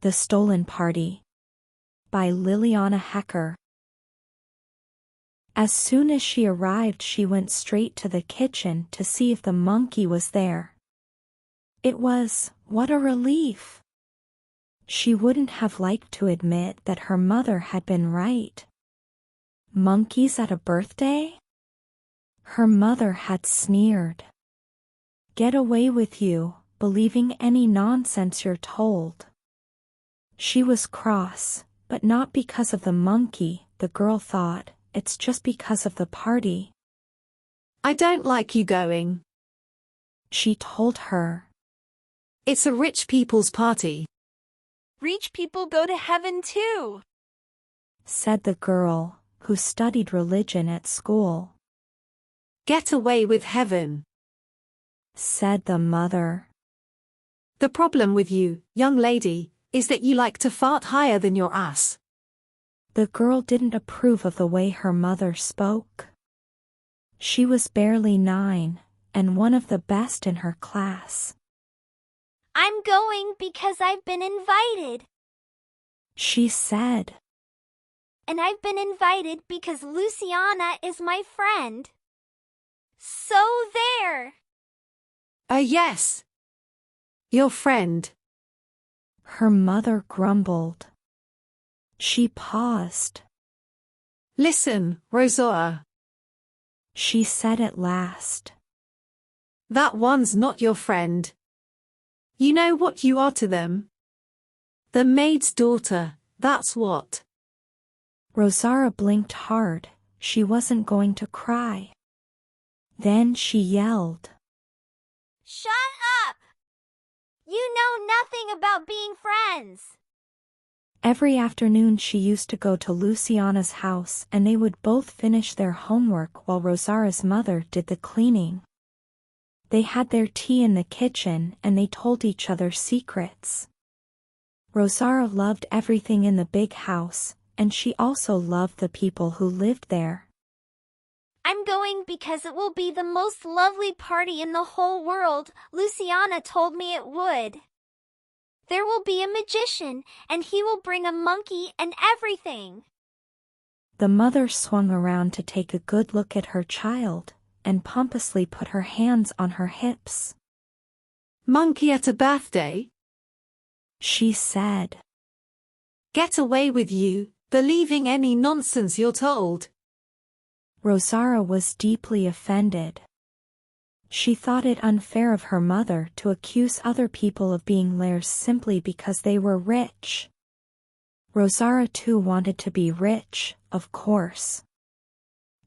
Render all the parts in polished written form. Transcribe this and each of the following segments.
The Stolen Party by Liliana Hecker. As soon as she arrived, she went straight to the kitchen to see if the monkey was there. It was. What a relief! She wouldn't have liked to admit that her mother had been right. Monkeys at a birthday? Her mother had sneered. Get away with you, believing any nonsense you're told. She was cross, but not because of the monkey, the girl thought. It's just because of the party. I don't like you going, she told her. It's a rich people's party. Rich people go to heaven too, said the girl, who studied religion at school. Get away with heaven, said the mother. The problem with you, young lady, is that you like to fart higher than your ass. The girl didn't approve of the way her mother spoke. She was barely 9, and one of the best in her class. I'm going because I've been invited, she said. And I've been invited because Luciana is my friend. So there. Yes. Your friend. Her mother grumbled. She paused. Listen, Rosaura, she said at last. That one's not your friend. You know what you are to them? The maid's daughter, that's what. Rosaura blinked hard. She wasn't going to cry. Then she yelled. Shut up! You know nothing about being friends. Every afternoon she used to go to Luciana's house and they would both finish their homework while Rosaura's mother did the cleaning. They had their tea in the kitchen and they told each other secrets. Rosaura loved everything in the big house, and she also loved the people who lived there. I'm going because it will be the most lovely party in the whole world. Luciana told me it would. There will be a magician, and he will bring a monkey and everything. The mother swung around to take a good look at her child, and pompously put her hands on her hips. Monkey at a birthday? She said. Get away with you, believing any nonsense you're told. Rosaura was deeply offended. She thought it unfair of her mother to accuse other people of being liars simply because they were rich. Rosaura too wanted to be rich, of course.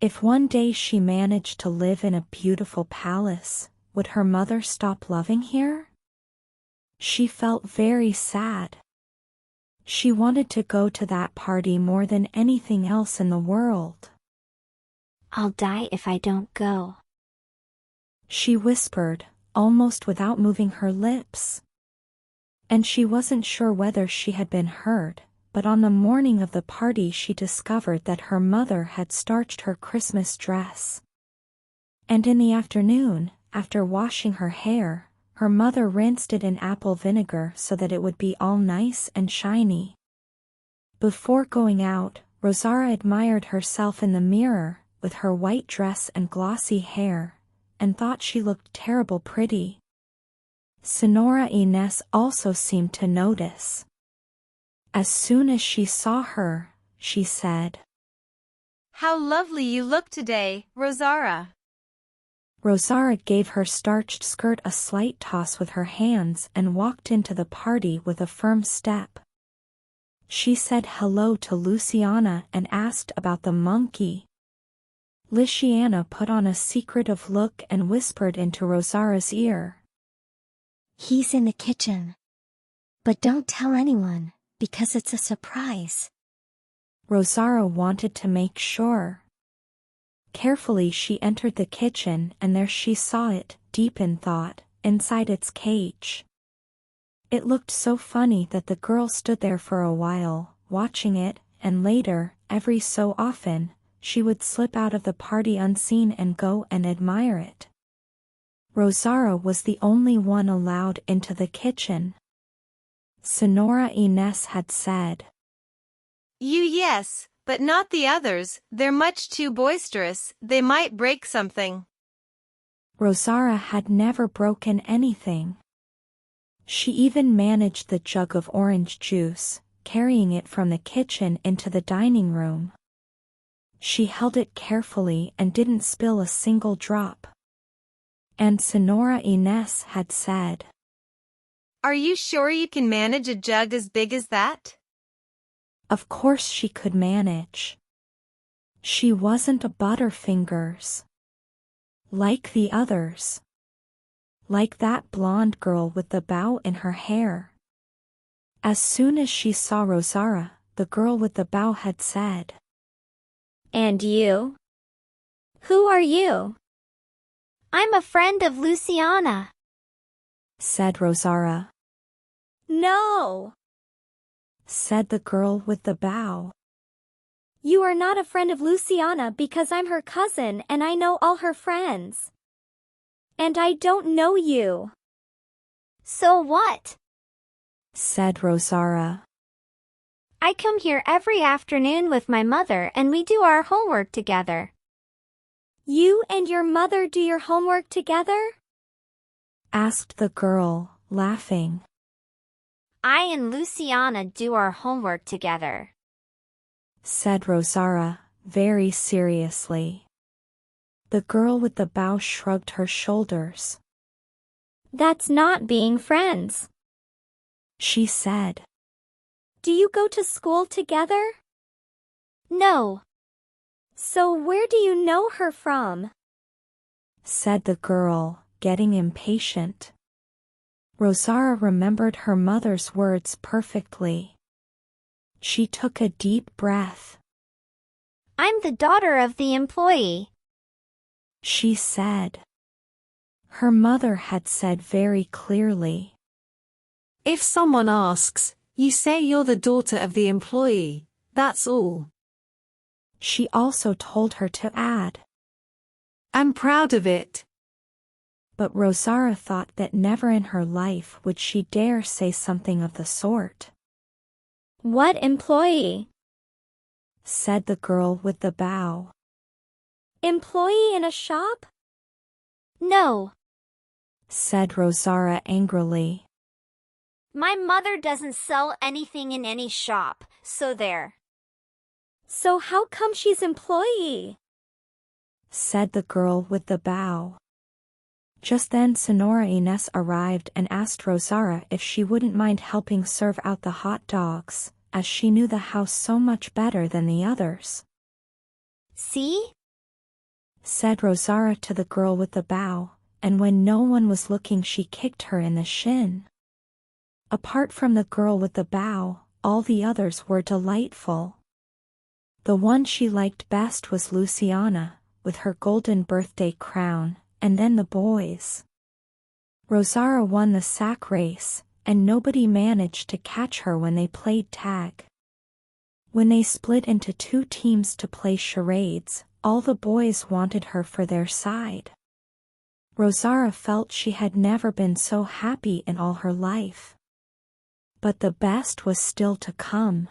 If one day she managed to live in a beautiful palace, would her mother stop loving her? She felt very sad. She wanted to go to that party more than anything else in the world. I'll die if I don't go, she whispered, almost without moving her lips. And she wasn't sure whether she had been heard, but on the morning of the party she discovered that her mother had starched her Christmas dress. And in the afternoon, after washing her hair, her mother rinsed it in apple vinegar so that it would be all nice and shiny. Before going out, Rosaura admired herself in the mirror, with her white dress and glossy hair, and thought she looked terrible pretty. Senora Inés also seemed to notice. As soon as she saw her, she said, How lovely you look today, Rosaura. Rosaura gave her starched skirt a slight toss with her hands and walked into the party with a firm step. She said hello to Luciana and asked about the monkey. Luciana put on a secretive look and whispered into Rosaura's ear. He's in the kitchen. But don't tell anyone, because it's a surprise. Rosaura wanted to make sure. Carefully she entered the kitchen and there she saw it, deep in thought, inside its cage. It looked so funny that the girl stood there for a while, watching it, and later, every so often, she would slip out of the party unseen and go and admire it. Rosaura was the only one allowed into the kitchen. Senora Ines had said. You yes, but not the others, they're much too boisterous, they might break something. Rosara had never broken anything. She even managed the jug of orange juice, carrying it from the kitchen into the dining room. She held it carefully and didn't spill a single drop. And Senora Ines had said, Are you sure you can manage a jug as big as that? Of course she could manage. She wasn't a Butterfingers. Like the others. Like that blonde girl with the bow in her hair. As soon as she saw Rosara, the girl with the bow had said, And you? Who are you? I'm a friend of Luciana, said Rosara. No, said the girl with the bow. You are not a friend of Luciana because I'm her cousin and I know all her friends. And I don't know you. So what? said Rosara. I come here every afternoon with my mother and we do our homework together. You and your mother do your homework together? asked the girl, laughing. I and Luciana do our homework together, said Rosara, very seriously. The girl with the bow shrugged her shoulders. That's not being friends, she said. Do you go to school together? No. So where do you know her from? said the girl, getting impatient. Rosara remembered her mother's words perfectly. She took a deep breath. I'm the daughter of the employee, she said. Her mother had said very clearly. If someone asks, you say you're the daughter of the employee, that's all. She also told her to add, I'm proud of it. But Rosara thought that never in her life would she dare say something of the sort. What employee? said the girl with the bow. Employee in a shop? No, said Rosara angrily. My mother doesn't sell anything in any shop, so there. So how come she's employee? said the girl with the bow. Just then Senora Ines arrived and asked Rosara if she wouldn't mind helping serve out the hot dogs, as she knew the house so much better than the others. See? said Rosara to the girl with the bow, and when no one was looking she kicked her in the shin. Apart from the girl with the bow, all the others were delightful. The one she liked best was Luciana, with her golden birthday crown, and then the boys. Rosara won the sack race, and nobody managed to catch her when they played tag. When they split into two teams to play charades, all the boys wanted her for their side. Rosara felt she had never been so happy in all her life. But the best was still to come.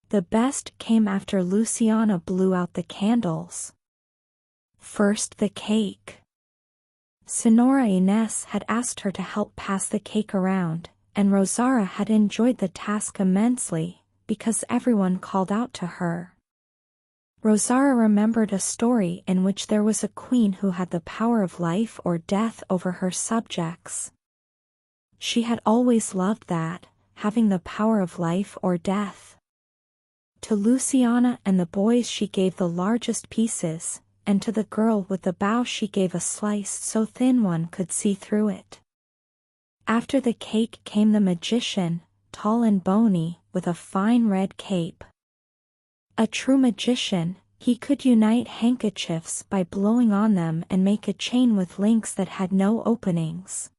The best came after Luciana blew out the candles. First the cake. Senora Ines had asked her to help pass the cake around, and Rosara had enjoyed the task immensely, because everyone called out to her. Rosara remembered a story in which there was a queen who had the power of life or death over her subjects. She had always loved that, having the power of life or death. To Luciana and the boys she gave the largest pieces, and to the girl with the bow she gave a slice so thin one could see through it. After the cake came the magician, tall and bony, with a fine red cape. A true magician, he could unite handkerchiefs by blowing on them and make a chain with links that had no openings.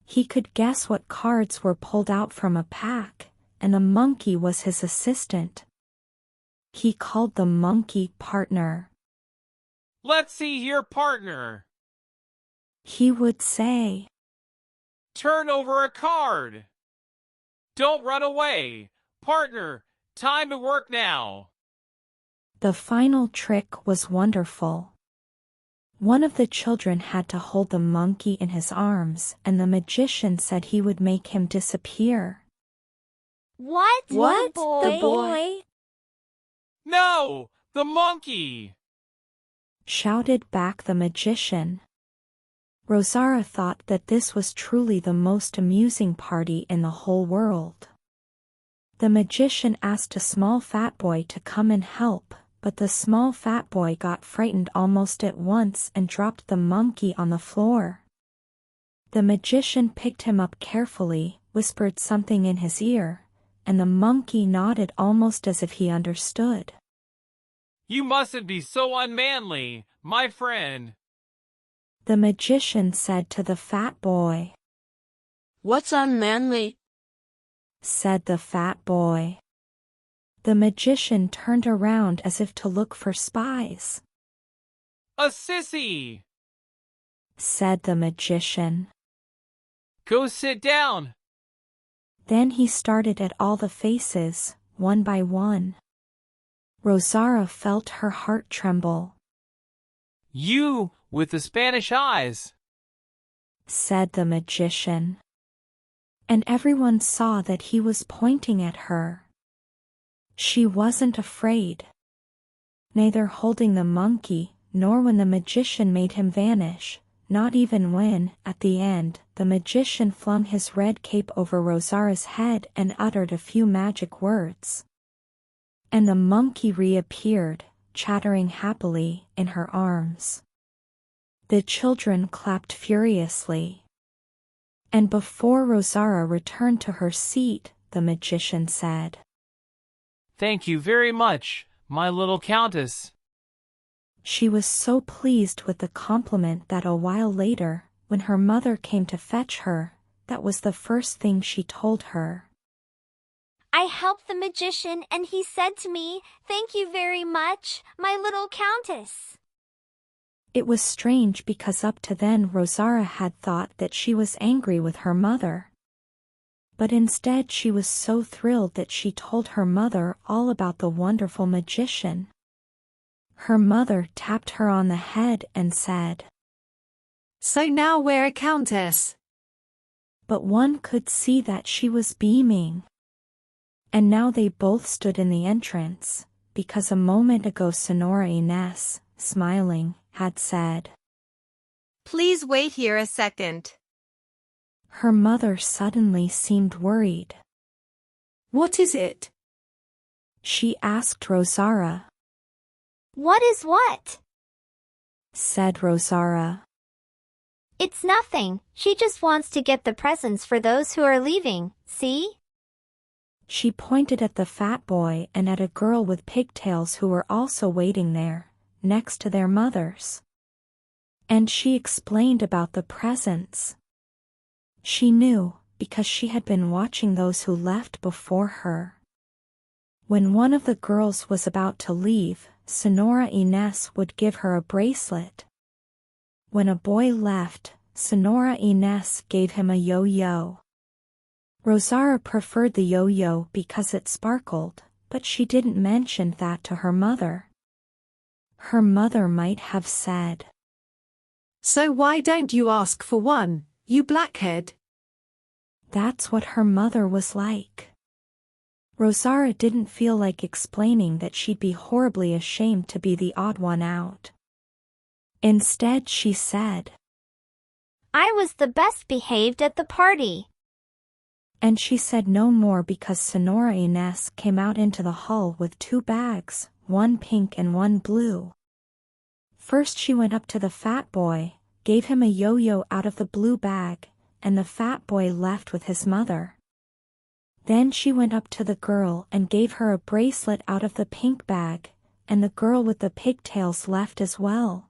He could guess what cards were pulled out from a pack, and the monkey was his assistant. He called the monkey partner. Let's see your partner. He would say. Turn over a card. Don't run away. Partner, time to work now. The final trick was wonderful. One of the children had to hold the monkey in his arms, and the magician said he would make him disappear. What? What? The boy? No, the monkey. Shouted back the magician. Rosara thought that this was truly the most amusing party in the whole world. The magician asked a small fat boy to come and help, but the small fat boy got frightened almost at once and dropped the monkey on the floor. The magician picked him up carefully, whispered something in his ear, and the monkey nodded almost as if he understood. You mustn't be so unmanly, my friend. The magician said to the fat boy. What's unmanly? Said the fat boy. The magician turned around as if to look for spies. A sissy. Said the magician. Go sit down. Then he started at all the faces, one by one. Rosara felt her heart tremble. You, with the Spanish eyes. Said the magician. And everyone saw that he was pointing at her. She wasn't afraid. Neither holding the monkey, nor when the magician made him vanish, not even when, at the end, the magician flung his red cape over Rosara's head and uttered a few magic words. And the monkey reappeared, chattering happily, in her arms. The children clapped furiously. And before Rosara returned to her seat, the magician said, Thank you very much, my little countess. She was so pleased with the compliment that a while later, when her mother came to fetch her, that was the first thing she told her. I helped the magician and he said to me, "Thank you very much, my little countess." It was strange because up to then Rosara had thought that she was angry with her mother. But instead she was so thrilled that she told her mother all about the wonderful magician. Her mother tapped her on the head and said, So now we're a countess. But one could see that she was beaming. And now they both stood in the entrance, because a moment ago Senora Ines, smiling, had said, Please wait here a second. Her mother suddenly seemed worried. What is it? She asked Rosara. What is what? Said Rosara. It's nothing. She just wants to get the presents for those who are leaving, see? She pointed at the fat boy and at a girl with pigtails who were also waiting there, next to their mothers. And she explained about the presents. She knew, because she had been watching those who left before her. When one of the girls was about to leave, Senora Ines would give her a bracelet. When a boy left, Senora Ines gave him a yo-yo. Rosara preferred the yo-yo because it sparkled, but she didn't mention that to her mother. Her mother might have said, So why don't you ask for one, you blackhead? That's what her mother was like. Rosara didn't feel like explaining that she'd be horribly ashamed to be the odd one out. Instead she said, I was the best behaved at the party. And she said no more because Senora Ines came out into the hall with 2 bags, one pink and one blue. First she went up to the fat boy, gave him a yo-yo out of the blue bag, and the fat boy left with his mother. Then she went up to the girl and gave her a bracelet out of the pink bag, and the girl with the pigtails left as well.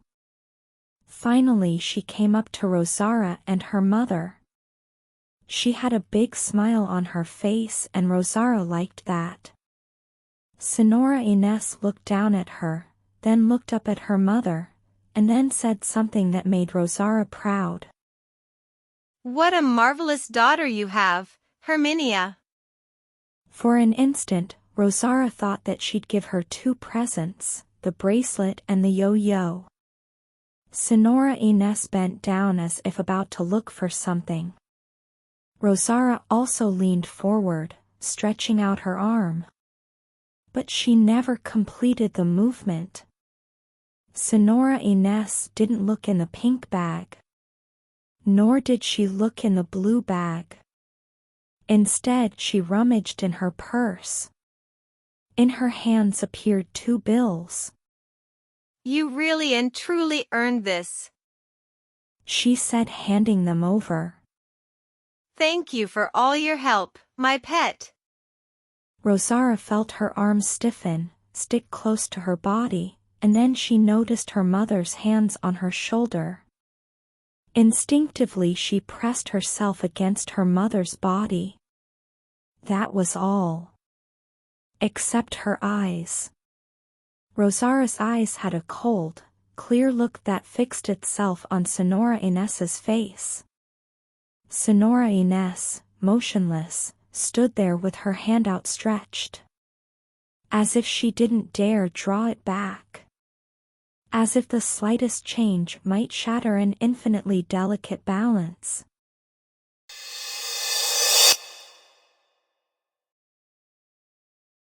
Finally she came up to Rosara and her mother. She had a big smile on her face and Rosara liked that. Senora Ines looked down at her, then looked up at her mother, and then said something that made Rosara proud. What a marvelous daughter you have, Herminia. For an instant, Rosara thought that she'd give her two presents, the bracelet and the yo-yo. Senora Ines bent down as if about to look for something. Rosara also leaned forward, stretching out her arm. But she never completed the movement. Senora Ines didn't look in the pink bag. Nor did she look in the blue bag. Instead, she rummaged in her purse. In her hands appeared two bills. You really and truly earned this, she said, handing them over. Thank you for all your help, my pet. Rosara felt her arms stiffen, stick close to her body, and then she noticed her mother's hands on her shoulder. Instinctively she pressed herself against her mother's body. That was all. Except her eyes. Rosara's eyes had a cold, clear look that fixed itself on Senora Ines's face. Senora Ines, motionless, stood there with her hand outstretched. As if she didn't dare draw it back. As if the slightest change might shatter an infinitely delicate balance.